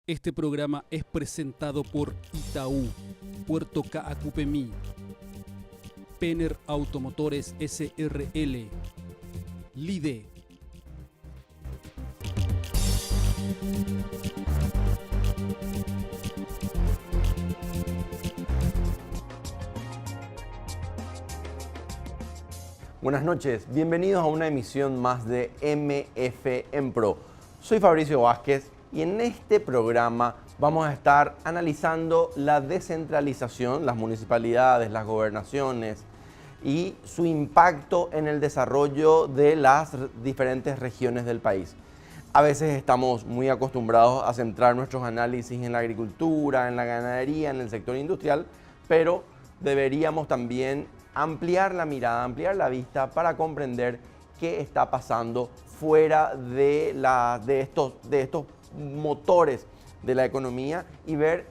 Este programa es presentado por Itaú, Puerto Caacupemí, Penner Automotores SRL, Lide. Buenas noches, bienvenidos a una emisión más de MF en Pro. Soy Fabricio Vázquez y en este programa vamos a estar analizando la descentralización, las municipalidades, las gobernaciones y su impacto en el desarrollo de las diferentes regiones del país. A veces estamos muy acostumbrados a centrar nuestros análisis en la agricultura, en la ganadería, en el sector industrial, pero deberíamos también ampliar la mirada, ampliar la vista para comprender qué está pasando fuera de estos motores de la economía y ver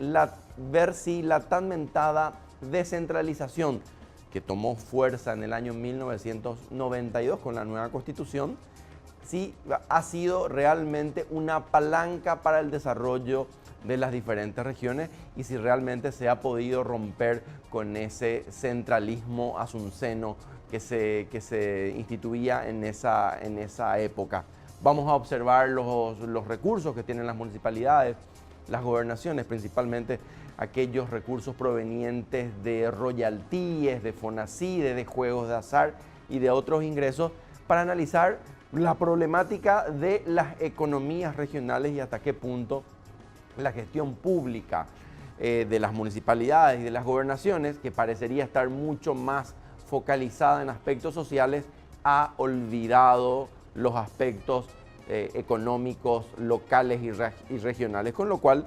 si la tan mentada descentralización que tomó fuerza en el año 1992 con la nueva Constitución, si ha sido realmente una palanca para el desarrollo de las diferentes regiones y si realmente se ha podido romper con ese centralismo asunceno que se instituía en esa época. Vamos a observar los recursos que tienen las municipalidades, las gobernaciones, principalmente aquellos recursos provenientes de royalties, de FONACIDE, de juegos de azar y de otros ingresos, para analizar la problemática de las economías regionales y hasta qué punto la gestión pública de las municipalidades y de las gobernaciones, que parecería estar mucho más focalizada en aspectos sociales, ha olvidado los aspectos económicos, locales y regionales, con lo cual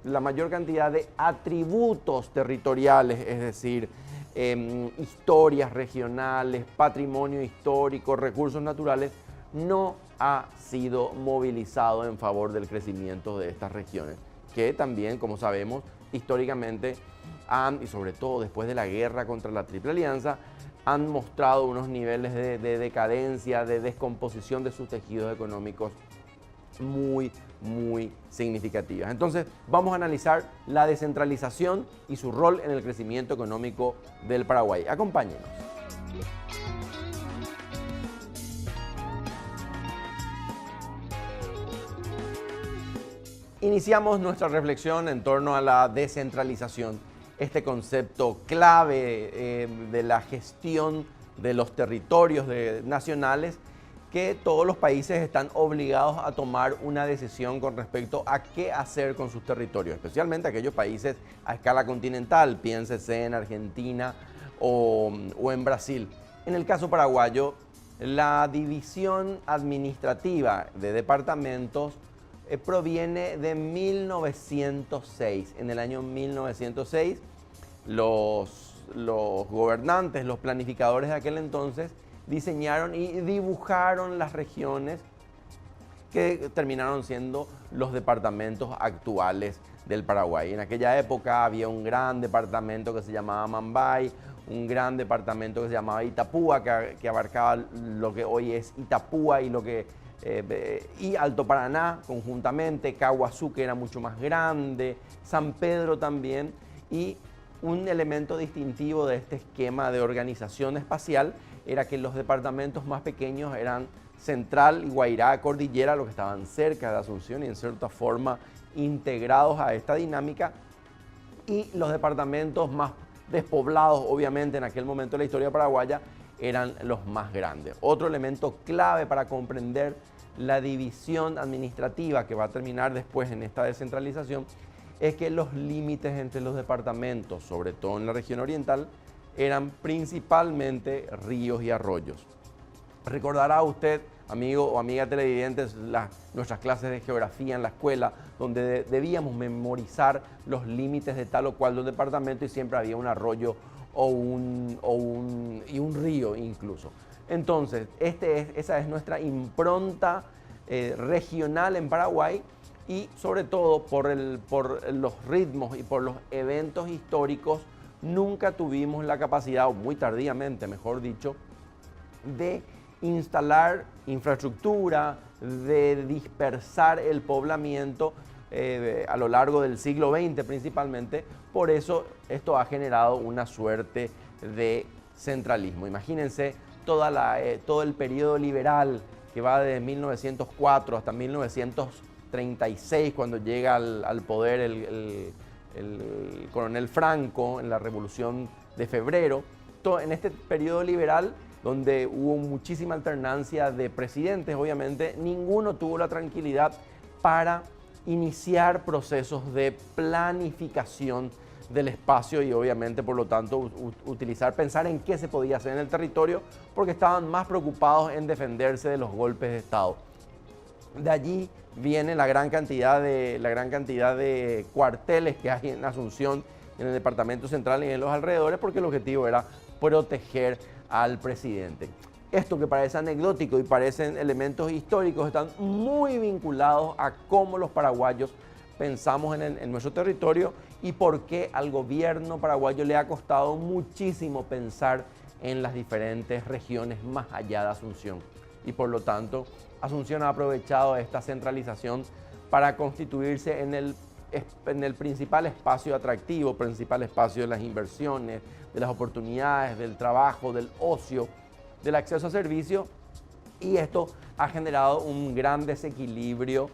la mayor cantidad de atributos territoriales, es decir, historias regionales, patrimonio histórico, recursos naturales, no ha sido movilizado en favor del crecimiento de estas regiones, que también, como sabemos, históricamente y sobre todo después de la guerra contra la Triple Alianza, han mostrado unos niveles de decadencia, de descomposición de sus tejidos económicos muy significativas. Entonces, vamos a analizar la descentralización y su rol en el crecimiento económico del Paraguay. Acompáñenos. Iniciamos nuestra reflexión en torno a la descentralización, este concepto clave de la gestión de los territorios nacionales, que todos los países están obligados a tomar una decisión con respecto a qué hacer con sus territorios, especialmente aquellos países a escala continental, piénsese en Argentina o en Brasil. En el caso paraguayo, la división administrativa de departamentos proviene de 1906. En el año 1906, los gobernantes, los planificadores de aquel entonces, diseñaron y dibujaron las regiones que terminaron siendo los departamentos actuales del Paraguay. En aquella época había un gran departamento que se llamaba Mambay, un gran departamento que se llamaba Itapúa, que abarcaba lo que hoy es Itapúa y Alto Paraná conjuntamente, Caguazú, que era mucho más grande, San Pedro también, y un elemento distintivo de este esquema de organización espacial era que los departamentos más pequeños eran Central y Guairá, Cordillera, los que estaban cerca de Asunción y en cierta forma integrados a esta dinámica, y los departamentos más despoblados, obviamente en aquel momento de la historia paraguaya, eran los más grandes. Otro elemento clave para comprender la división administrativa que va a terminar después en esta descentralización es que los límites entre los departamentos, sobre todo en la región oriental, eran principalmente ríos y arroyos. Recordará usted, amigo o amiga televidentes, nuestras clases de geografía en la escuela, donde debíamos memorizar los límites de tal o cual departamento y siempre había un arroyo y un río incluso. Entonces, esa es nuestra impronta regional en Paraguay, y sobre todo por los ritmos y por los eventos históricos, nunca tuvimos la capacidad, o muy tardíamente, mejor dicho, de instalar infraestructura, de dispersar el poblamiento a lo largo del siglo XX principalmente. Por eso esto ha generado una suerte de centralismo. Imagínense todo el periodo liberal que va desde 1904 hasta 1936, cuando llega al poder el coronel Franco en la Revolución de Febrero. En este periodo liberal, donde hubo muchísima alternancia de presidentes, obviamente, ninguno tuvo la tranquilidad para iniciar procesos de planificación del espacio y obviamente, por lo tanto, pensar en qué se podía hacer en el territorio, porque estaban más preocupados en defenderse de los golpes de Estado. De allí viene la gran cantidad de cuarteles que hay en Asunción, en el departamento central y en los alrededores, porque el objetivo era proteger al presidente. Esto que parece anecdótico y parecen elementos históricos están muy vinculados a cómo los paraguayos pensamos en nuestro territorio y por qué al gobierno paraguayo le ha costado muchísimo pensar en las diferentes regiones más allá de Asunción. Y por lo tanto, Asunción ha aprovechado esta centralización para constituirse en el principal espacio atractivo, principal espacio de las inversiones, de las oportunidades, del trabajo, del ocio, del acceso a servicios, y esto ha generado un gran desequilibrio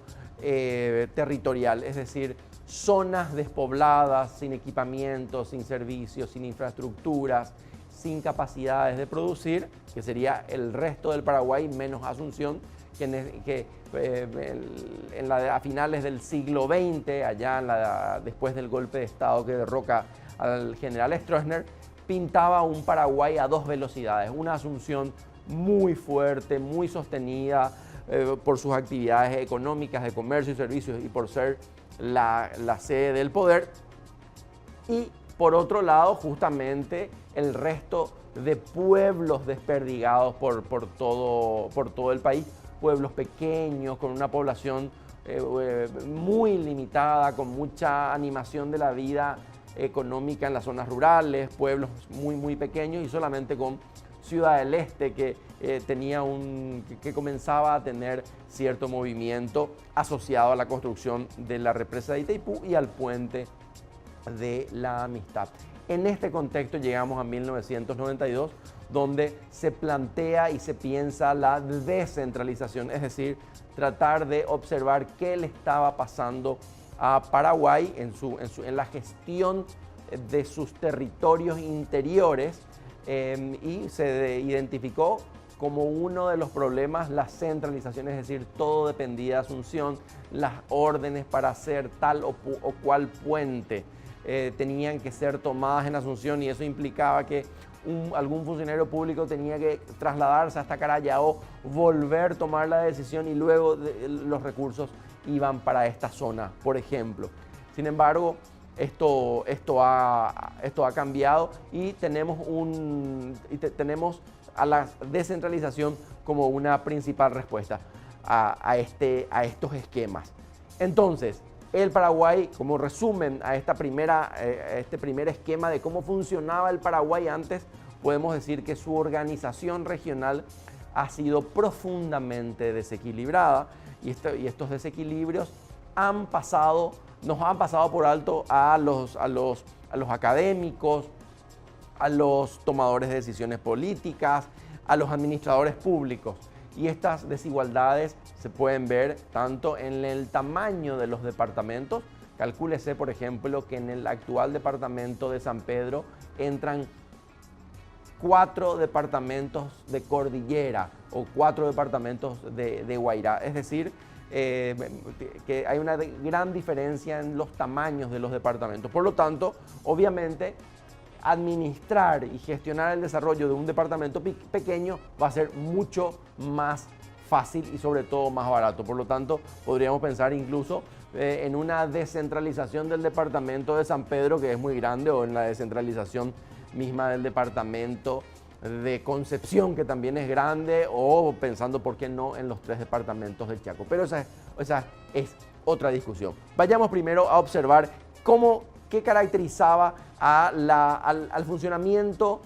territorial, es decir, zonas despobladas, sin equipamientos, sin servicios, sin infraestructuras, sin capacidades de producir, que sería el resto del Paraguay menos Asunción, a finales del siglo XX, después del golpe de Estado que derroca al general Stroessner, pintaba un Paraguay a dos velocidades, una Asunción muy fuerte, muy sostenida por sus actividades económicas, de comercio y servicios y por ser la sede del poder, y por otro lado justamente el resto de pueblos desperdigados por todo el país, pueblos pequeños con una población muy limitada, con mucha animación de la vida económica en las zonas rurales, pueblos muy pequeños y solamente con Ciudad del Este que comenzaba a tener cierto movimiento asociado a la construcción de la represa de Itaipú y al puente de la Amistad. En este contexto llegamos a 1992, donde se plantea y se piensa la descentralización, es decir, tratar de observar qué le estaba pasando a Paraguay en la gestión de sus territorios interiores, y se identificó como uno de los problemas la centralización, es decir, todo dependía de Asunción, las órdenes para hacer tal o cual puente tenían que ser tomadas en Asunción, y eso implicaba que algún funcionario público tenía que trasladarse hasta Carayao, volver a tomar la decisión y luego los recursos iban para esta zona, por ejemplo. Sin embargo, esto ha cambiado y tenemos a la descentralización como una principal respuesta a estos esquemas. Entonces, el Paraguay, como resumen a este primer esquema de cómo funcionaba el Paraguay antes, podemos decir que su organización regional ha sido profundamente desequilibrada y estos desequilibrios nos han pasado por alto a los académicos, a los tomadores de decisiones políticas, a los administradores públicos. Y estas desigualdades se pueden ver tanto en el tamaño de los departamentos. Calcúlese, por ejemplo, que en el actual departamento de San Pedro entran 4 departamentos de cordillera o 4 departamentos de Guairá. Es decir, que hay una gran diferencia en los tamaños de los departamentos. Por lo tanto, obviamente, administrar y gestionar el desarrollo de un departamento pequeño va a ser mucho más fácil y sobre todo más barato. Por lo tanto, podríamos pensar incluso en una descentralización del departamento de San Pedro, que es muy grande, o en la descentralización misma del departamento de Concepción, que también es grande, o pensando, ¿por qué no?, en los 3 departamentos del Chaco. Pero esa es otra discusión. Vayamos primero a observar qué caracterizaba al funcionamiento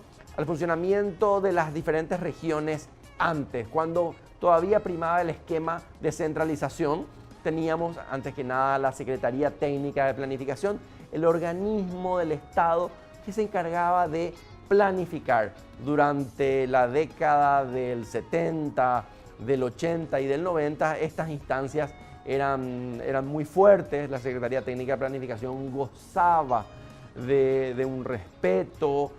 de las diferentes regiones antes, cuando todavía primaba el esquema de centralización. teníamos antes que nada la Secretaría Técnica de Planificación, el organismo del Estado que se encargaba de planificar durante la década del 70, del 80 y del 90. Estas instancias eran muy fuertes. La Secretaría Técnica de Planificación gozaba de un respeto,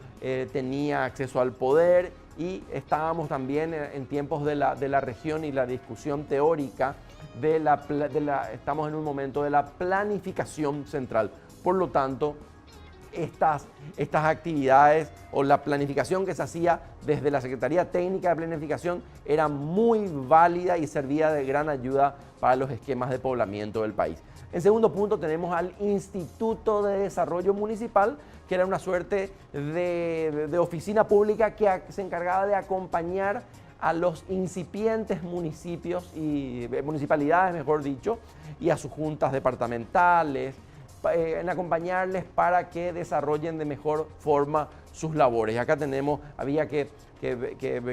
tenía acceso al poder, y estábamos también en tiempos de la región y la discusión teórica estamos en un momento de la planificación central. Por lo tanto, estas actividades o la planificación que se hacía desde la Secretaría Técnica de Planificación era muy válida y servía de gran ayuda para los esquemas de poblamiento del país. En segundo punto tenemos al Instituto de Desarrollo Municipal, que era una suerte de oficina pública que se encargaba de acompañar a los incipientes municipios y municipalidades, mejor dicho, y a sus juntas departamentales, en acompañarles para que desarrollen de mejor forma sus labores. Y acá había que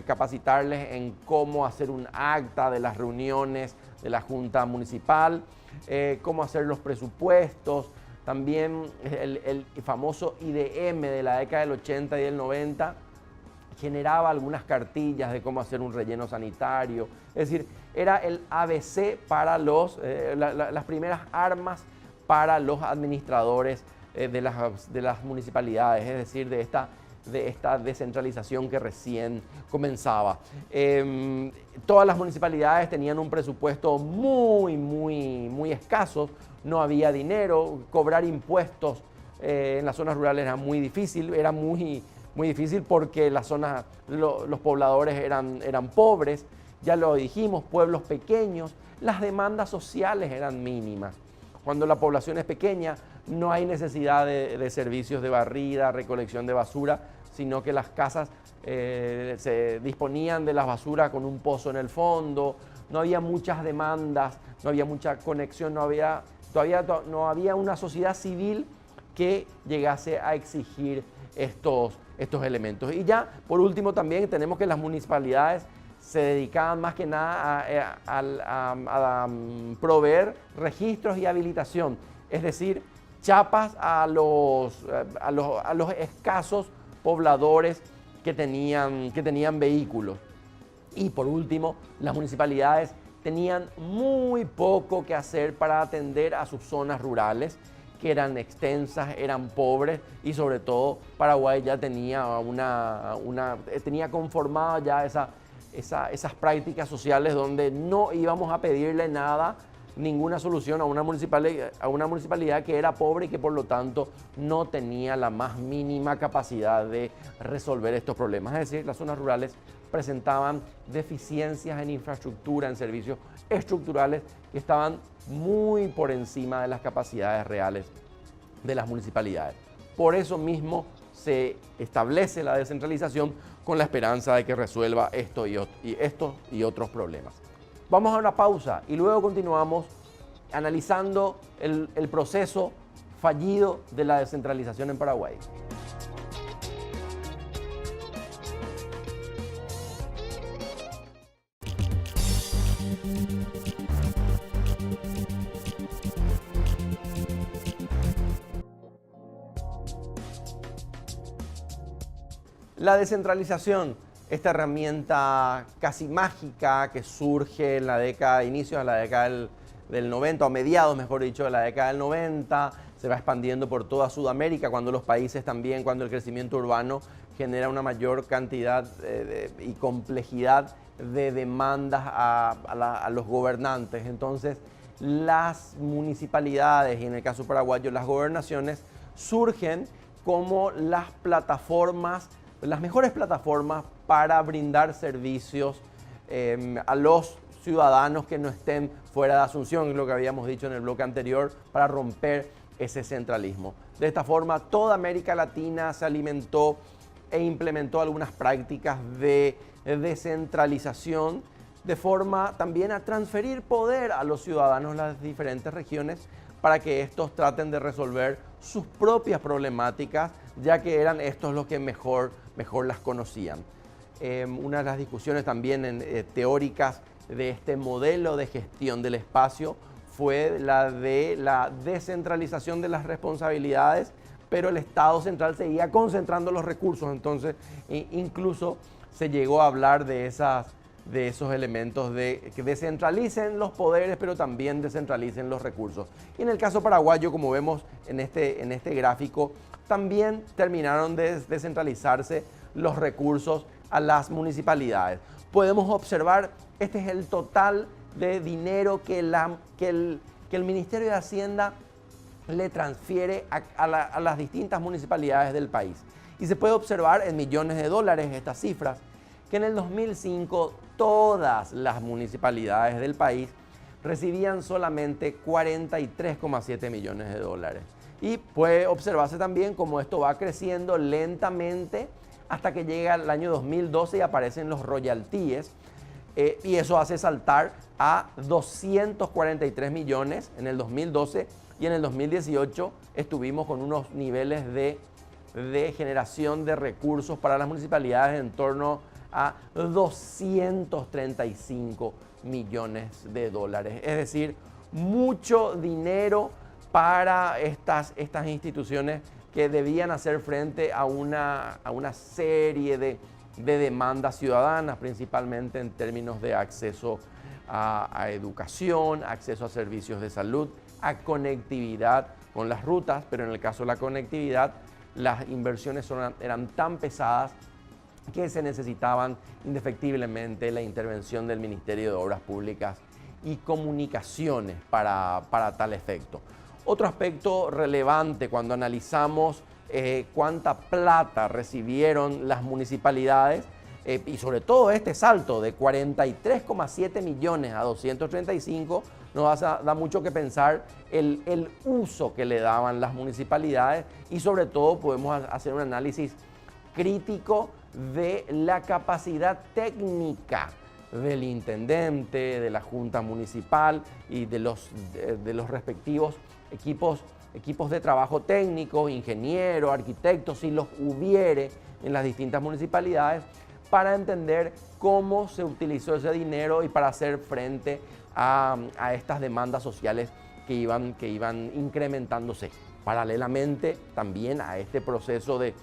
capacitarles en cómo hacer un acta de las reuniones de la Junta Municipal, cómo hacer los presupuestos. También el famoso IDM de la década del 80 y del 90 generaba algunas cartillas de cómo hacer un relleno sanitario. Es decir, era el ABC para las primeras armas para los administradores de las municipalidades, es decir, de esta descentralización que recién comenzaba. Todas las municipalidades tenían un presupuesto muy escaso, no había dinero, cobrar impuestos en las zonas rurales era muy difícil, muy difícil porque los pobladores eran pobres, ya lo dijimos, pueblos pequeños, las demandas sociales eran mínimas. Cuando la población es pequeña, no hay necesidad de servicios de barrida, recolección de basura, sino que las casas se disponían de las basuras con un pozo en el fondo, no había muchas demandas, no había mucha conexión, todavía no había una sociedad civil que llegase a exigir estos elementos. Y ya, por último, también tenemos que las municipalidades se dedicaban más que nada a proveer registros y habilitación, es decir, chapas a los escasos pobladores que tenían vehículos. Y por último, las municipalidades tenían muy poco que hacer para atender a sus zonas rurales, que eran extensas, eran pobres, y sobre todo Paraguay ya tenía conformada ya esas prácticas sociales donde no íbamos a pedirle ninguna solución a una municipalidad que era pobre y que por lo tanto no tenía la más mínima capacidad de resolver estos problemas. Es decir, las zonas rurales presentaban deficiencias en infraestructura, en servicios estructurales que estaban muy por encima de las capacidades reales de las municipalidades. Por eso mismo se establece la descentralización con la esperanza de que resuelva estos y otros problemas. Vamos a una pausa y luego continuamos analizando el proceso fallido de la descentralización en Paraguay. La descentralización, esta herramienta casi mágica que surge en inicios de la década del 90, o mediados, mejor dicho, de la década del 90, se va expandiendo por toda Sudamérica, cuando el crecimiento urbano genera una mayor cantidad y complejidad de demandas a los gobernantes. Entonces, las municipalidades, y en el caso paraguayo, las gobernaciones, surgen como las mejores plataformas para brindar servicios a los ciudadanos que no estén fuera de Asunción, es lo que habíamos dicho en el bloque anterior, para romper ese centralismo. De esta forma, toda América Latina se alimentó e implementó algunas prácticas de descentralización, de forma también a transferir poder a los ciudadanos de las diferentes regiones para que estos traten de resolver sus propias problemáticas, ya que eran estos los que mejor las conocían. Una de las discusiones también teóricas de este modelo de gestión del espacio fue la de la descentralización de las responsabilidades, pero el Estado central seguía concentrando los recursos. Entonces, incluso se llegó a hablar de esos elementos de que descentralicen los poderes, pero también descentralicen los recursos. Y en el caso paraguayo, como vemos en este gráfico, también terminaron de descentralizarse los recursos a las municipalidades. Podemos observar, este es el total de dinero que el Ministerio de Hacienda le transfiere a las distintas municipalidades del país. Y se puede observar en millones de dólares estas cifras, que en el 2005 todas las municipalidades del país recibían solamente 43,7 millones de dólares. Y puede observarse también cómo esto va creciendo lentamente hasta que llega el año 2012 y aparecen los royalties, y eso hace saltar a 243 millones en el 2012, y en el 2018 estuvimos con unos niveles de generación de recursos para las municipalidades en torno a 235 millones de dólares. Es decir, mucho dinero para estas instituciones que debían hacer frente a una serie de demandas ciudadanas, principalmente en términos de acceso a educación, acceso a servicios de salud, a conectividad con las rutas, pero en el caso de la conectividad, las inversiones eran tan pesadas que se necesitaban indefectiblemente la intervención del Ministerio de Obras Públicas y Comunicaciones para tal efecto. Otro aspecto relevante cuando analizamos cuánta plata recibieron las municipalidades, y sobre todo este salto de 43,7 millones a 235, nos da mucho que pensar el uso que le daban las municipalidades, y sobre todo podemos hacer un análisis crítico de la capacidad técnica del intendente, de la junta municipal y de los respectivos equipos de trabajo técnico, ingenieros, arquitectos, si los hubiere en las distintas municipalidades, para entender cómo se utilizó ese dinero y para hacer frente a estas demandas sociales que iban incrementándose. Paralelamente también a este proceso de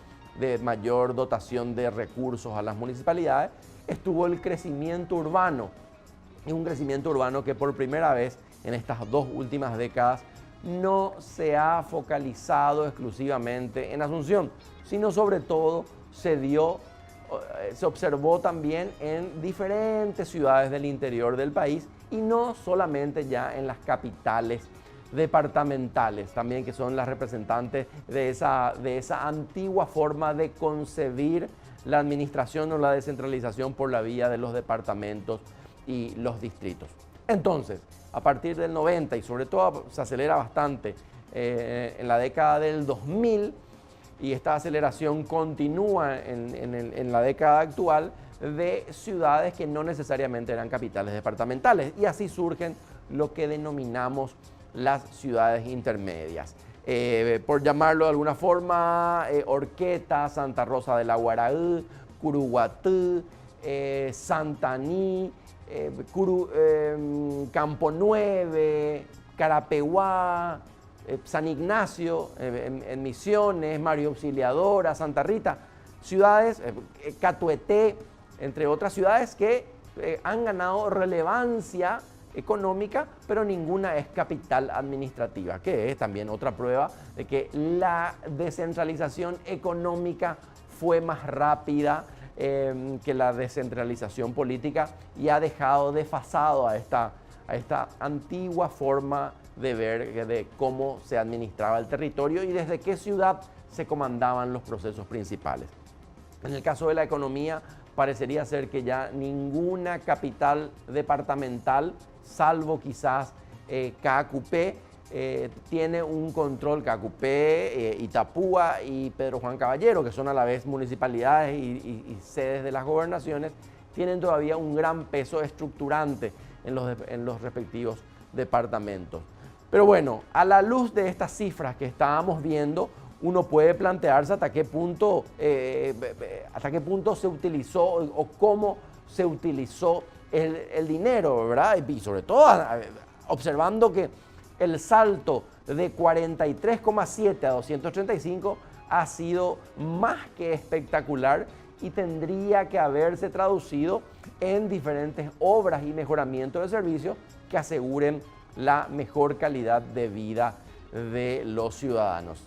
mayor dotación de recursos a las municipalidades, estuvo el crecimiento urbano, y un crecimiento urbano que por primera vez en estas 2 últimas décadas no se ha focalizado exclusivamente en Asunción, sino sobre todo se observó también en diferentes ciudades del interior del país, y no solamente ya en las capitales departamentales, también, que son las representantes de esa antigua forma de concebir la administración o la descentralización por la vía de los departamentos y los distritos. Entonces, a partir del 90, y sobre todo se acelera bastante en la década del 2000, y esta aceleración continúa en la década actual, de ciudades que no necesariamente eran capitales departamentales, y así surgen lo que denominamos las ciudades intermedias. Por llamarlo de alguna forma, Horqueta, Santa Rosa de la Guaraí, Curuguatí, Santaní, Campo 9, Carapeguá, San Ignacio, en Misiones, Mario Auxiliadora, Santa Rita, ciudades, Catueté, entre otras ciudades que han ganado relevancia económica, pero ninguna es capital administrativa, que es también otra prueba de que la descentralización económica fue más rápida que la descentralización política, y ha dejado desfasado a esta antigua forma de ver de cómo se administraba el territorio y desde qué ciudad se comandaban los procesos principales. En el caso de la economía, parecería ser que ya ninguna capital departamental, salvo quizás Caacupé, tiene un control. Caacupé, Itapúa y Pedro Juan Caballero, que son a la vez municipalidades y sedes de las gobernaciones, tienen todavía un gran peso estructurante en los respectivos departamentos. Pero bueno, a la luz de estas cifras que estábamos viendo, uno puede plantearse hasta qué punto se utilizó o cómo se utilizó el dinero, ¿verdad? Y sobre todo observando que el salto de 43,7 a 235 ha sido más que espectacular y tendría que haberse traducido en diferentes obras y mejoramiento de servicios que aseguren la mejor calidad de vida de los ciudadanos.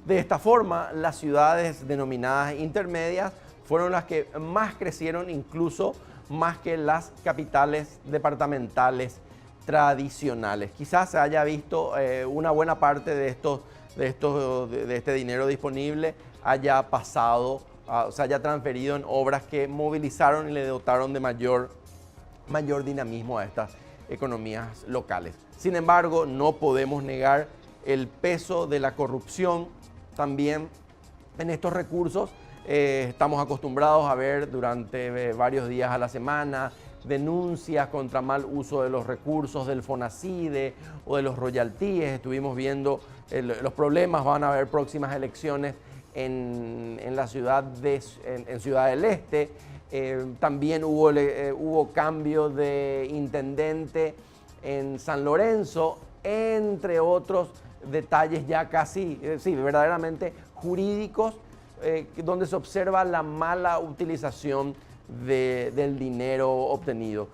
De esta forma, las ciudades denominadas intermedias fueron las que más crecieron, incluso más que las capitales departamentales tradicionales. Quizás se haya visto una buena parte de este dinero disponible haya pasado, se haya transferido en obras que movilizaron y le dotaron de mayor dinamismo a estas economías locales. Sin embargo, no podemos negar el peso de la corrupción también en estos recursos. Estamos acostumbrados a ver durante varios días a la semana denuncias contra mal uso de los recursos del FONACIDE o de los royalties. Estuvimos viendo los problemas, van a haber próximas elecciones en la ciudad en Ciudad del Este. También hubo cambio de intendente en San Lorenzo, entre otros detalles ya casi, verdaderamente jurídicos, donde se observa la mala utilización del dinero obtenido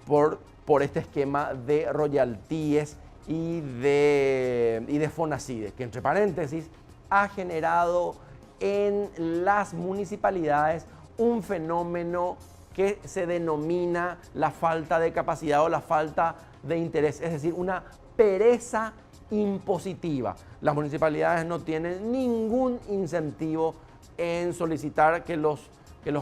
por este esquema de royalties y de FONACIDE, que entre paréntesis ha generado en las municipalidades un fenómeno que se denomina la falta de capacidad o la falta de interés, es decir, una pereza impositiva. Las municipalidades no tienen ningún incentivo en solicitar que los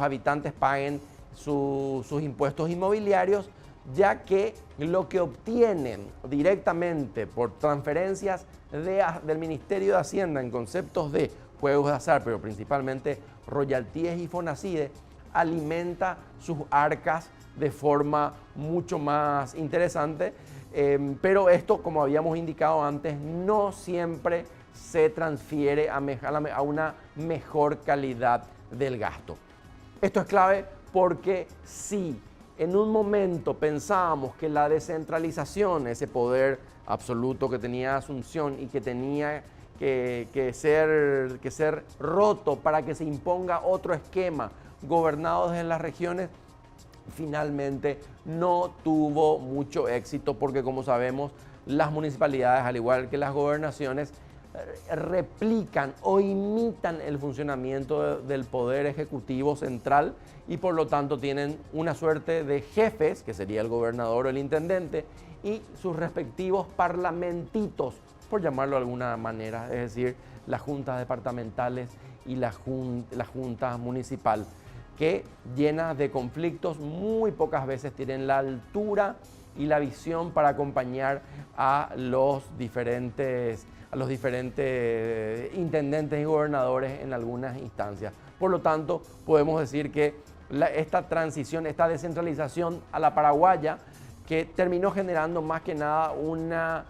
habitantes paguen sus impuestos inmobiliarios, ya que lo que obtienen directamente por transferencias del Ministerio de Hacienda en conceptos de juegos de azar, pero principalmente royalties y FONACIDE, alimenta sus arcas de forma mucho más interesante, pero esto, como habíamos indicado antes, no siempre se transfiere a una mejor calidad del gasto. Esto es clave porque si en un momento pensábamos que la descentralización, ese poder absoluto que tenía Asunción y que tenía que ser roto para que se imponga otro esquema gobernado desde las regiones, finalmente no tuvo mucho éxito porque, como sabemos, las municipalidades, al igual que las gobernaciones, replican o imitan el funcionamiento del poder ejecutivo central y por lo tanto tienen una suerte de jefes, que sería el gobernador o el intendente, y sus respectivos parlamentitos, por llamarlo de alguna manera, es decir, las juntas departamentales y la junta municipal, que llenas de conflictos muy pocas veces tienen la altura y la visión para acompañar a los diferentes intendentes y gobernadores en algunas instancias. Por lo tanto, podemos decir que esta transición, esta descentralización a la paraguaya, que terminó generando más que nada una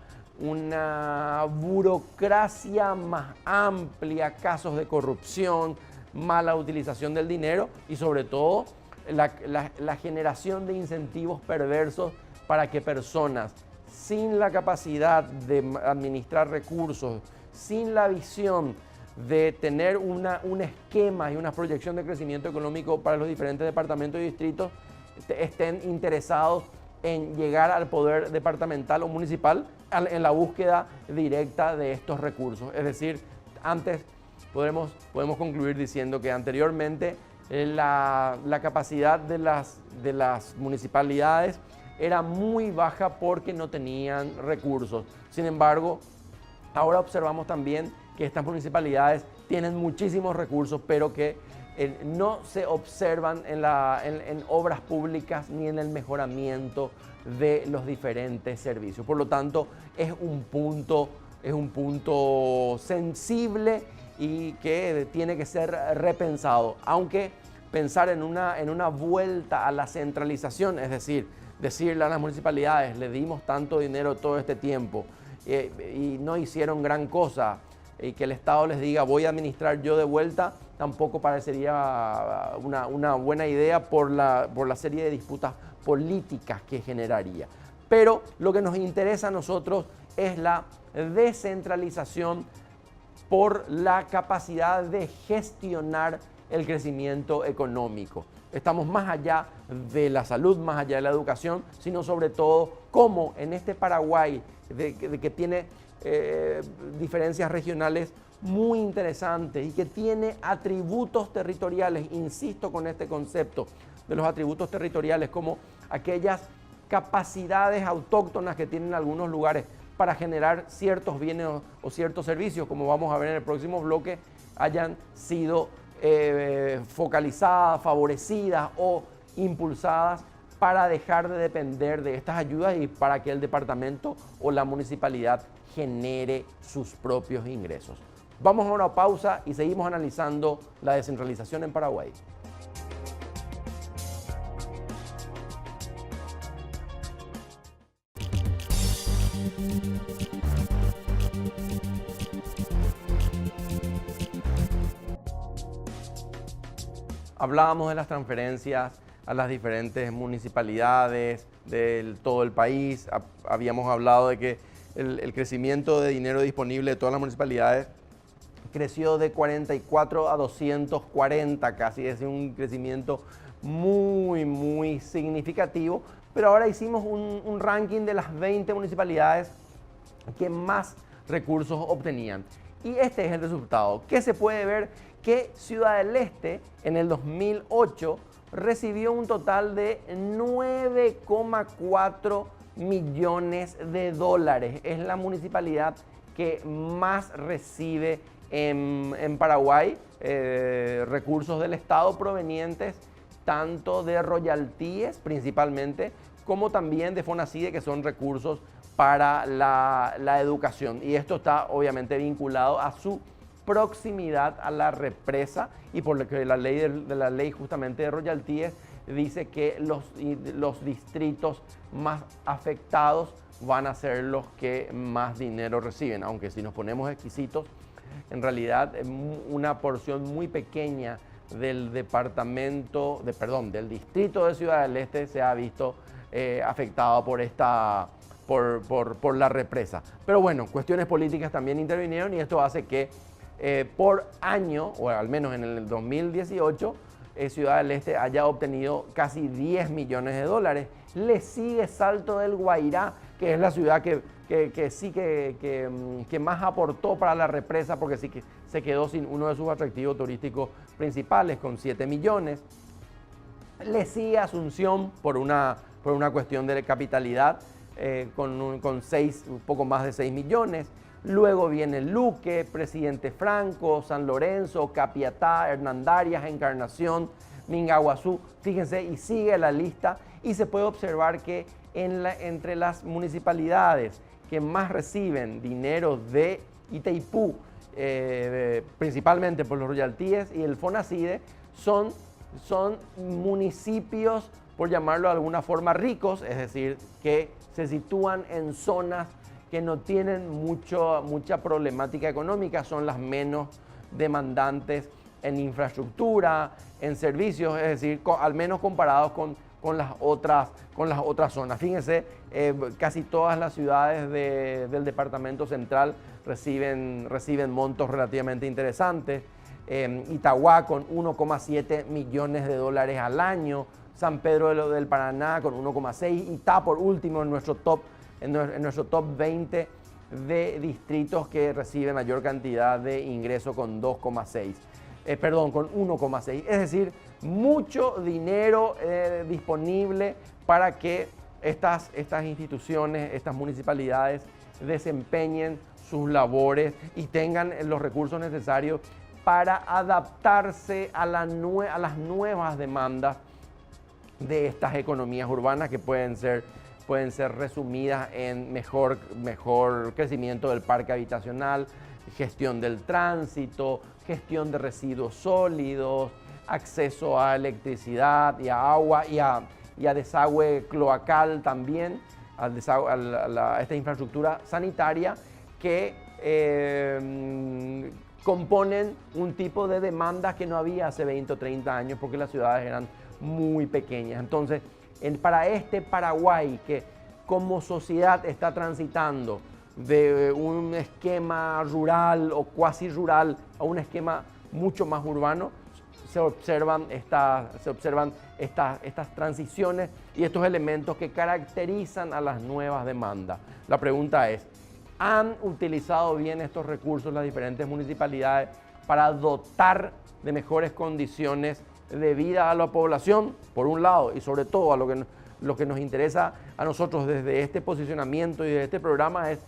burocracia más amplia, casos de corrupción, mala utilización del dinero y sobre todo la generación de incentivos perversos para que personas sin la capacidad de administrar recursos, sin la visión de tener un esquema y una proyección de crecimiento económico para los diferentes departamentos y distritos, estén interesados en llegar al poder departamental o municipal en la búsqueda directa de estos recursos. Es decir, antes podemos concluir diciendo que anteriormente la capacidad de las municipalidades era muy baja porque no tenían recursos. Sin embargo, ahora observamos también que estas municipalidades tienen muchísimos recursos, pero que no se observan en obras públicas ni en el mejoramiento de los diferentes servicios. Por lo tanto, es un punto sensible y que tiene que ser repensado. Aunque pensar en una vuelta a la centralización, es decir, decirle a las municipalidades, le dimos tanto dinero todo este tiempo y no hicieron gran cosa, y que el Estado les diga voy a administrar yo de vuelta, tampoco parecería una buena idea por la serie de disputas políticas que generaría. Pero lo que nos interesa a nosotros es la descentralización por la capacidad de gestionar el crecimiento económico. Estamos más allá de la salud, más allá de la educación, sino sobre todo cómo en este Paraguay, que tiene diferencias regionales muy interesantes y que tiene atributos territoriales, insisto con este concepto de los atributos territoriales, como aquellas capacidades autóctonas que tienen algunos lugares para generar ciertos bienes o ciertos servicios, como vamos a ver en el próximo bloque, hayan sido focalizadas, favorecidas o impulsadas para dejar de depender de estas ayudas y para que el departamento o la municipalidad genere sus propios ingresos. Vamos a una pausa y seguimos analizando la descentralización en Paraguay. Hablábamos de las transferencias a las diferentes municipalidades de todo el país. Habíamos hablado de que el crecimiento de dinero disponible de todas las municipalidades creció de 44 a 240 casi, es decir, un crecimiento muy significativo. Pero ahora hicimos un ranking de las 20 municipalidades que más recursos obtenían. Y este es el resultado. ¿Qué se puede ver? Que Ciudad del Este en el 2008 recibió un total de 9,4 millones de dólares. Es la municipalidad que más recibe en Paraguay recursos del Estado provenientes tanto de royalties principalmente, como también de FONACIDE, que son recursos para la educación. Y esto está obviamente vinculado a su proximidad a la represa y por lo que la ley justamente de royalties dice que los distritos más afectados van a ser los que más dinero reciben, aunque si nos ponemos exquisitos, en realidad una porción muy pequeña del distrito de Ciudad del Este se ha visto afectado por la represa. Pero bueno, cuestiones políticas también intervinieron y esto hace que por año, o al menos en el 2018, Ciudad del Este haya obtenido casi 10 millones de dólares. Le sigue Salto del Guairá, que es la ciudad que más aportó para la represa, porque sí que se quedó sin uno de sus atractivos turísticos principales, con 7 millones. Le sigue Asunción por una cuestión de capitalidad, con un poco más de 6 millones. Luego viene Luque, Presidente Franco, San Lorenzo, Capiatá, Hernandarias, Encarnación, Mingaguazú. Fíjense, y sigue la lista y se puede observar que entre las municipalidades que más reciben dinero de Itaipú, principalmente por los royalties y el FONACIDE, son municipios, por llamarlo de alguna forma, ricos, es decir, que se sitúan en zonas que no tienen mucha problemática económica, son las menos demandantes en infraestructura, en servicios, es decir, al menos comparados con las otras zonas. Fíjense, casi todas las ciudades del departamento central reciben montos relativamente interesantes. Itagua con 1,7 millones de dólares al año, San Pedro del Paraná con 1,6, Itá por último en nuestro top 20 de distritos que reciben mayor cantidad de ingreso con 2,6. Con 1,6. Es decir, mucho dinero disponible para que estas instituciones, estas municipalidades desempeñen sus labores y tengan los recursos necesarios para adaptarse a las nuevas demandas de estas economías urbanas, que pueden ser resumidas en mejor crecimiento del parque habitacional, gestión del tránsito, gestión de residuos sólidos, acceso a electricidad y a agua y a desagüe cloacal también, a esta infraestructura sanitaria que componen un tipo de demandas que no había hace 20 o 30 años porque las ciudades eran muy pequeñas. Entonces, para este Paraguay que como sociedad está transitando de un esquema rural o cuasi rural a un esquema mucho más urbano, se observan estas transiciones y estos elementos que caracterizan a las nuevas demandas. La pregunta es, ¿han utilizado bien estos recursos las diferentes municipalidades para dotar de mejores condiciones de vida a la población, por un lado, y sobre todo a lo que nos interesa a nosotros desde este posicionamiento y de este programa es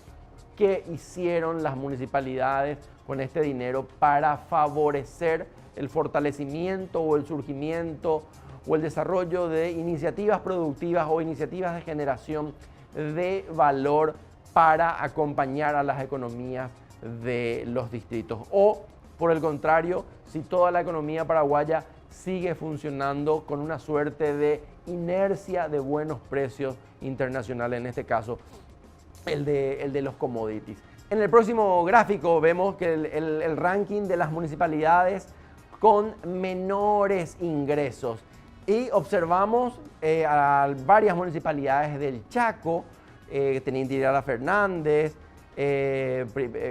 qué hicieron las municipalidades con este dinero para favorecer el fortalecimiento o el surgimiento o el desarrollo de iniciativas productivas o iniciativas de generación de valor para acompañar a las economías de los distritos. O, por el contrario, si toda la economía paraguaya sigue funcionando con una suerte de inercia de buenos precios internacionales, en este caso el de los commodities. En el próximo gráfico vemos que el ranking de las municipalidades con menores ingresos y observamos a varias municipalidades del Chaco, Teniente Irala Fernández,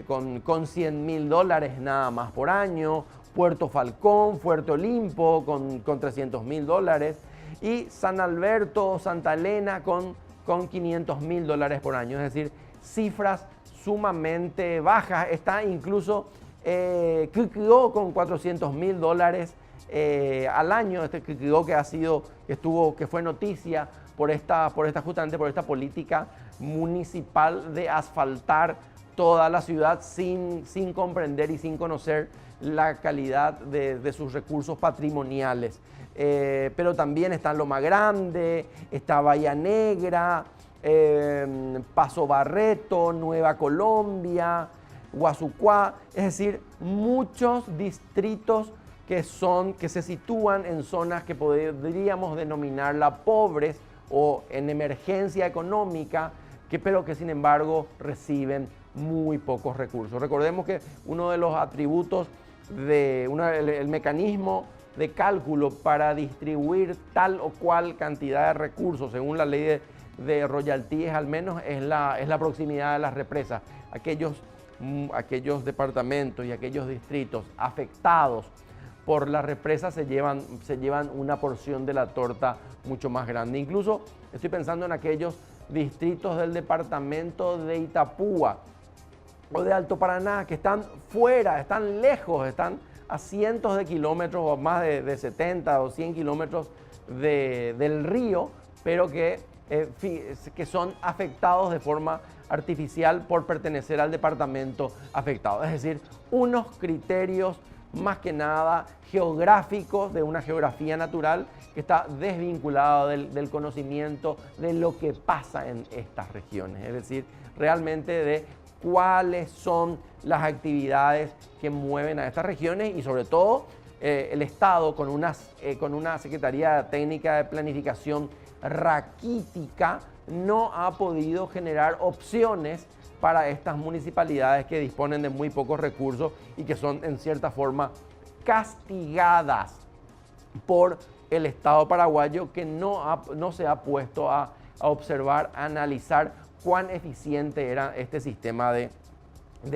con $100.000 nada más por año, Puerto Falcón, Fuerte Olimpo con $300.000 y San Alberto, Santa Elena con $500.000 por año, es decir, cifras sumamente bajas. Está incluso Quibdó con $400.000 al año, Quibdó que fue noticia justamente por esta política municipal de asfaltar toda la ciudad sin comprender y sin conocer la calidad de sus recursos patrimoniales. Pero también está Loma Grande, está Bahía Negra, Paso Barreto, Nueva Colombia, Guasucuá, es decir, muchos distritos que se sitúan en zonas que podríamos denominarla pobres o en emergencia económica, pero que sin embargo reciben muy pocos recursos. Recordemos que uno de los atributos el mecanismo de cálculo para distribuir tal o cual cantidad de recursos según la ley de royalties al menos es la proximidad de las represas. Aquellos departamentos y aquellos distritos afectados por las represas se llevan una porción de la torta mucho más grande. Incluso estoy pensando en aquellos distritos del departamento de Itapúa o de Alto Paraná que están fuera, están lejos, están a cientos de kilómetros o más de 70 o 100 kilómetros del río, pero que son afectados de forma artificial por pertenecer al departamento afectado. Es decir, unos criterios más que nada geográficos de una geografía natural que está desvinculado del conocimiento de lo que pasa en estas regiones. Es decir, realmente de cuáles son las actividades que mueven a estas regiones y sobre todo el Estado con una Secretaría Técnica de Planificación raquítica no ha podido generar opciones para estas municipalidades que disponen de muy pocos recursos y que son en cierta forma castigadas por el Estado paraguayo que no se ha puesto a observar, a analizar cuán eficiente era este sistema de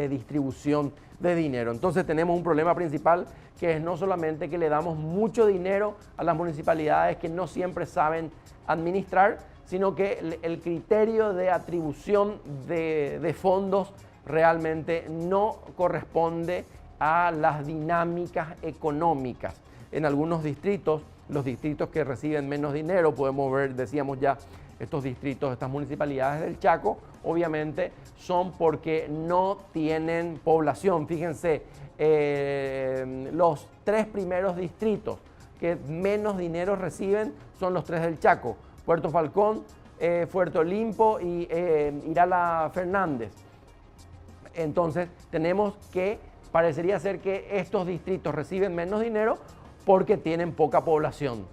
distribución de dinero. Entonces tenemos un problema principal que es no solamente que le damos mucho dinero a las municipalidades que no siempre saben administrar, sino que el criterio de atribución de fondos realmente no corresponde a las dinámicas económicas. En algunos distritos, los distritos que reciben menos dinero, podemos ver, decíamos ya, estos distritos, estas municipalidades del Chaco, obviamente son porque no tienen población. Fíjense, los 3 primeros distritos que menos dinero reciben son los 3 del Chaco: Puerto Falcón, Fuerte Olimpo y Irala Fernández. Entonces tenemos que, parecería ser que estos distritos reciben menos dinero porque tienen poca población.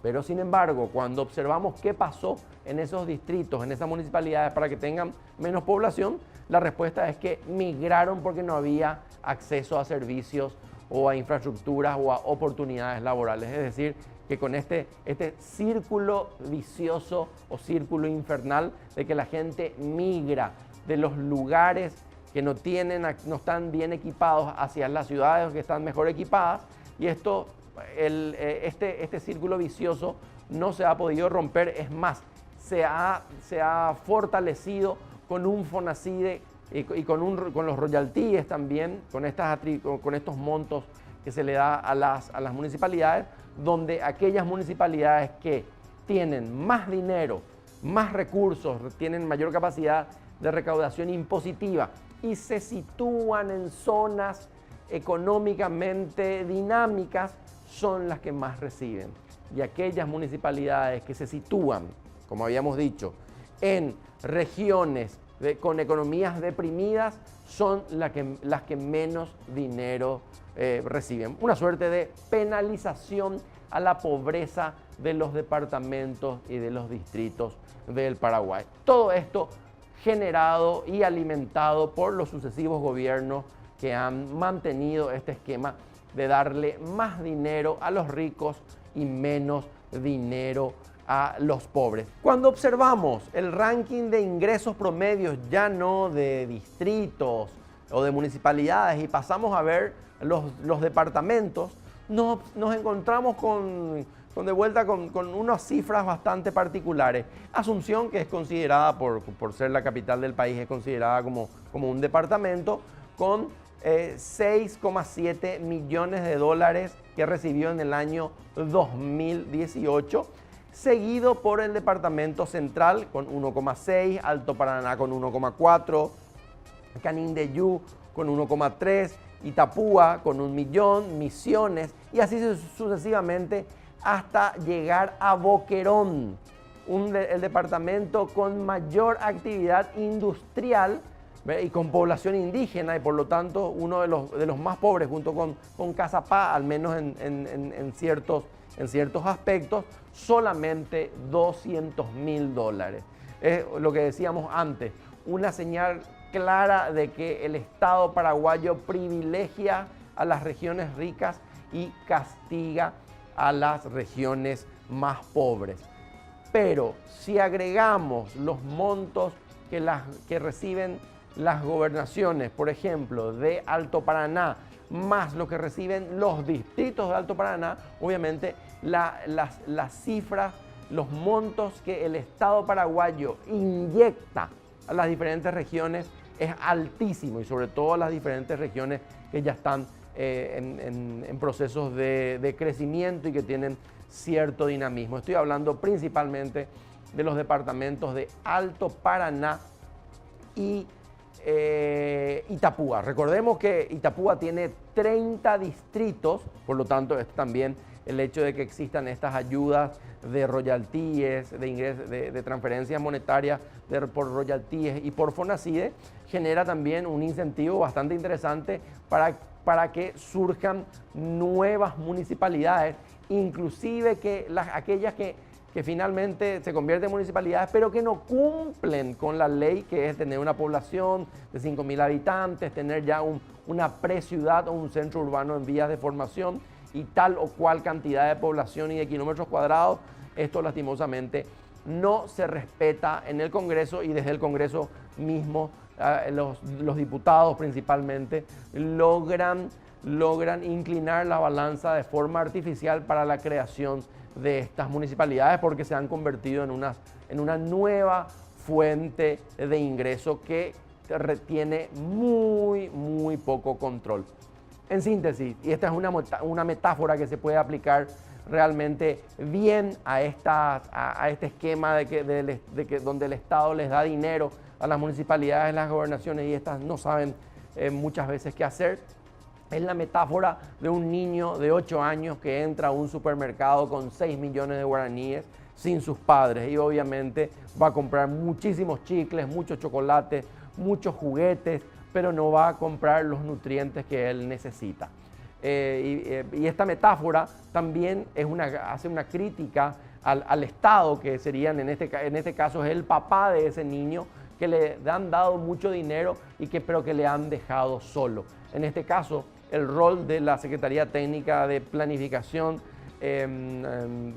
Pero sin embargo, cuando observamos qué pasó en esos distritos, en esas municipalidades para que tengan menos población, la respuesta es que migraron porque no había acceso a servicios o a infraestructuras o a oportunidades laborales. Es decir, que con este círculo vicioso o círculo infernal de que la gente migra de los lugares que no están bien equipados hacia las ciudades que están mejor equipadas, y este círculo vicioso no se ha podido romper. Es más, se ha fortalecido con un FONACIDE y con los royalties también, con estos montos que se le da a las municipalidades, donde aquellas municipalidades que tienen más dinero, más recursos, tienen mayor capacidad de recaudación impositiva y se sitúan en zonas económicamente dinámicas, son las que más reciben. Y aquellas municipalidades que se sitúan, como habíamos dicho, en regiones con economías deprimidas, son las que menos dinero reciben. Una suerte de penalización a la pobreza de los departamentos y de los distritos del Paraguay. Todo esto generado y alimentado por los sucesivos gobiernos que han mantenido este esquema de darle más dinero a los ricos y menos dinero a los pobres. Cuando observamos el ranking de ingresos promedios, ya no de distritos o de municipalidades, y pasamos a ver los departamentos, nos encontramos de vuelta con unas cifras bastante particulares. Asunción, que es considerada, por ser la capital del país, es considerada como un departamento, con 6,7 millones de dólares que recibió en el año 2018, seguido por el departamento central con 1,6, Alto Paraná con 1,4, Canindeyú con 1,3, Itapúa con 1 millón, Misiones, y así sucesivamente hasta llegar a Boquerón, el departamento con mayor actividad industrial y con población indígena, y por lo tanto uno de los más pobres, junto con Cazapá, al menos en ciertos aspectos, solamente $200.000. Es lo que decíamos antes, una señal clara de que el Estado paraguayo privilegia a las regiones ricas y castiga a las regiones más pobres. Pero si agregamos los montos que reciben las gobernaciones, por ejemplo, de Alto Paraná, más lo que reciben los distritos de Alto Paraná, obviamente las cifras, los montos que el Estado paraguayo inyecta a las diferentes regiones es altísimo, y sobre todo las diferentes regiones que ya están en procesos de crecimiento y que tienen cierto dinamismo. Estoy hablando principalmente de los departamentos de Alto Paraná y Itapúa. Recordemos que Itapúa tiene 30 distritos, por lo tanto también el hecho de que existan estas ayudas de royalties, de transferencias monetarias por royalties y por FONACIDE, genera también un incentivo bastante interesante para que surjan nuevas municipalidades, inclusive aquellas que finalmente se convierten en municipalidades, pero que no cumplen con la ley, que es tener una población de 5.000 habitantes, tener ya una preciudad o un centro urbano en vías de formación y tal o cual cantidad de población y de kilómetros cuadrados. Esto lastimosamente no se respeta en el Congreso, y desde el Congreso mismo los diputados principalmente logran inclinar la balanza de forma artificial para la creación de estas municipalidades, porque se han convertido en una nueva fuente de ingreso que retiene muy poco control. En síntesis, y esta es una metáfora que se puede aplicar realmente bien a este esquema donde el Estado les da dinero a las municipalidades, las gobernaciones, y estas no saben muchas veces qué hacer. Es la metáfora de un niño de 8 años que entra a un supermercado con 6 millones de guaraníes sin sus padres, y obviamente va a comprar muchísimos chicles, muchos chocolates, muchos juguetes, pero no va a comprar los nutrientes que él necesita. Y esta metáfora también hace una crítica al Estado, que serían en este caso es el papá de ese niño, que le han dado mucho dinero pero que le han dejado solo. En este caso, el rol de la Secretaría Técnica de Planificación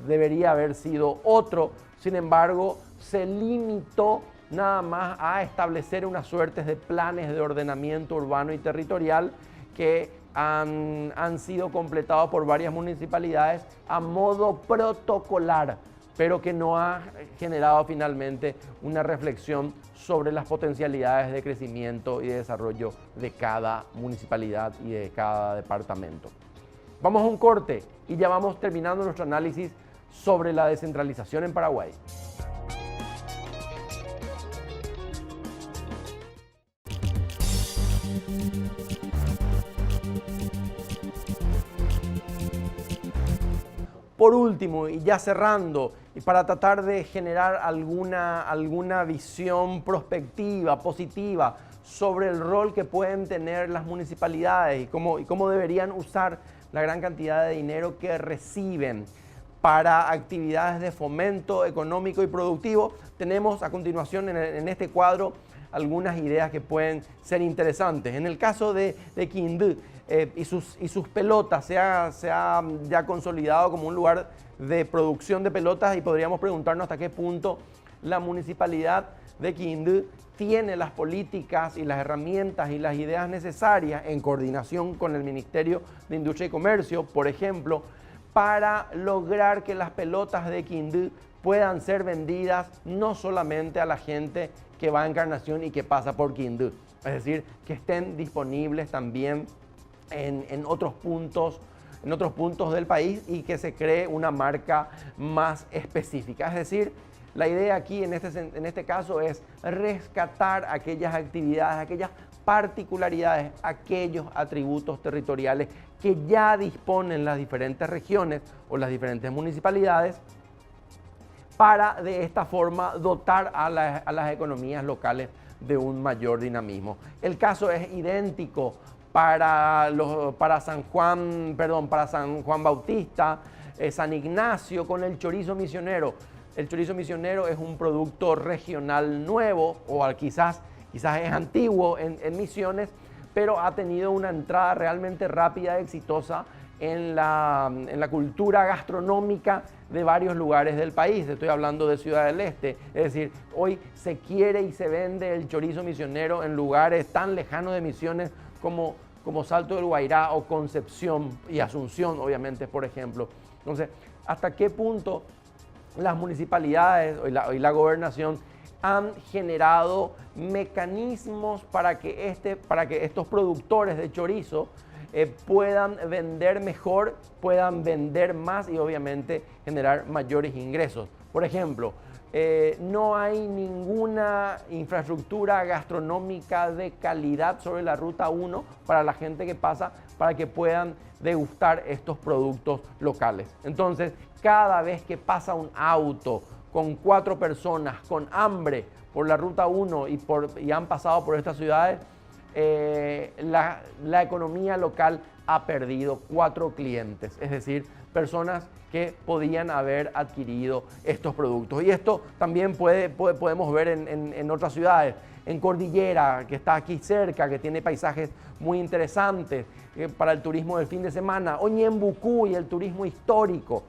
debería haber sido otro. Sin embargo, se limitó nada más a establecer unas suertes de planes de ordenamiento urbano y territorial que han sido completados por varias municipalidades a modo protocolar, pero que no ha generado finalmente una reflexión sobre las potencialidades de crecimiento y de desarrollo de cada municipalidad y de cada departamento. Vamos a un corte y ya vamos terminando nuestro análisis sobre la descentralización en Paraguay. Por último, y ya cerrando, y para tratar de generar alguna visión prospectiva, positiva, sobre el rol que pueden tener las municipalidades y cómo deberían usar la gran cantidad de dinero que reciben para actividades de fomento económico y productivo, tenemos a continuación en este cuadro algunas ideas que pueden ser interesantes. En el caso de Quindú y sus pelotas, se ha ya consolidado como un lugar de producción de pelotas, y podríamos preguntarnos hasta qué punto la municipalidad de Quindú tiene las políticas y las herramientas y las ideas necesarias en coordinación con el Ministerio de Industria y Comercio, por ejemplo, para lograr que las pelotas de Quindú puedan ser vendidas no solamente a la gente que va a Encarnación y que pasa por Quindú, es decir, que estén disponibles también en otros puntos del país y que se cree una marca más específica. Es decir, la idea aquí en este caso es rescatar aquellas actividades, aquellas particularidades, aquellos atributos territoriales que ya disponen las diferentes regiones o las diferentes municipalidades, para de esta forma dotar a las economías locales de un mayor dinamismo. El caso es idéntico para San Juan Bautista, San Ignacio, con el chorizo misionero. El chorizo misionero es un producto regional nuevo, o quizás es antiguo en Misiones, pero ha tenido una entrada realmente rápida y exitosa en la cultura gastronómica de varios lugares del país. Estoy hablando de Ciudad del Este. Es decir, hoy se quiere y se vende el chorizo misionero en lugares tan lejanos de Misiones como Salto del Guairá o Concepción y Asunción, obviamente, por ejemplo. Entonces, ¿hasta qué punto las municipalidades y la gobernación han generado mecanismos para que estos productores de chorizo puedan vender mejor, puedan vender más y obviamente generar mayores ingresos? Por ejemplo, no hay ninguna infraestructura gastronómica de calidad sobre la Ruta 1 para la gente que pasa, para que puedan degustar estos productos locales. Entonces, cada vez que pasa un auto con 4 personas con hambre por la Ruta 1 y han pasado por estas ciudades, la economía local ha perdido 4 clientes, es decir, personas que podían haber adquirido estos productos. Y esto también podemos ver en otras ciudades. En Cordillera, que está aquí cerca, que tiene paisajes muy interesantes para el turismo del fin de semana. O Ñembucú y el turismo histórico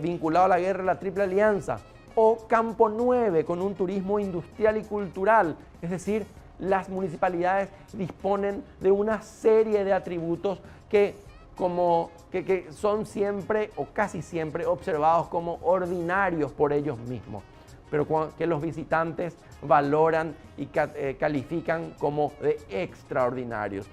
vinculado a la guerra de la Triple Alianza. O Campo 9 con un turismo industrial y cultural. Es decir, las municipalidades disponen de una serie de atributos que son siempre o casi siempre observados como ordinarios por ellos mismos, pero que los visitantes valoran y califican como de extraordinarios.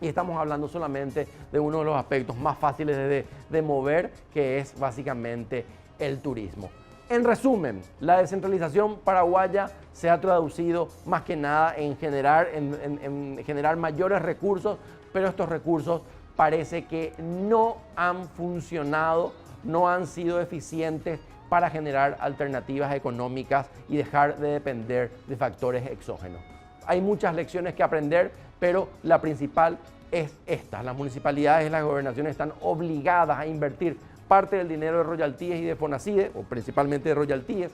Y estamos hablando solamente de uno de los aspectos más fáciles de mover, que es básicamente el turismo. En resumen, la descentralización paraguaya se ha traducido más que nada en generar mayores recursos, pero estos recursos parece que no han funcionado, no han sido eficientes para generar alternativas económicas y dejar de depender de factores exógenos. Hay muchas lecciones que aprender, pero la principal es esta. Las municipalidades y las gobernaciones están obligadas a invertir parte del dinero de royalties y de FONACIDE, o principalmente de royalties,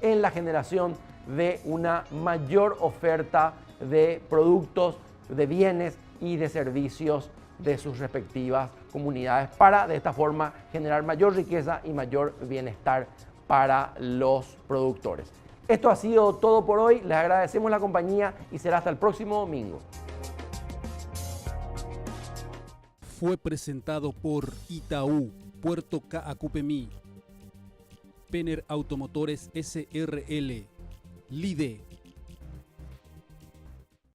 en la generación de una mayor oferta de productos, de bienes y de servicios de sus respectivas comunidades para de esta forma generar mayor riqueza y mayor bienestar para los productores. Esto ha sido todo por hoy, les agradecemos la compañía y será hasta el próximo domingo. Fue presentado por Itaú, Puerto Caacupemí, Penner Automotores SRL, LIDE.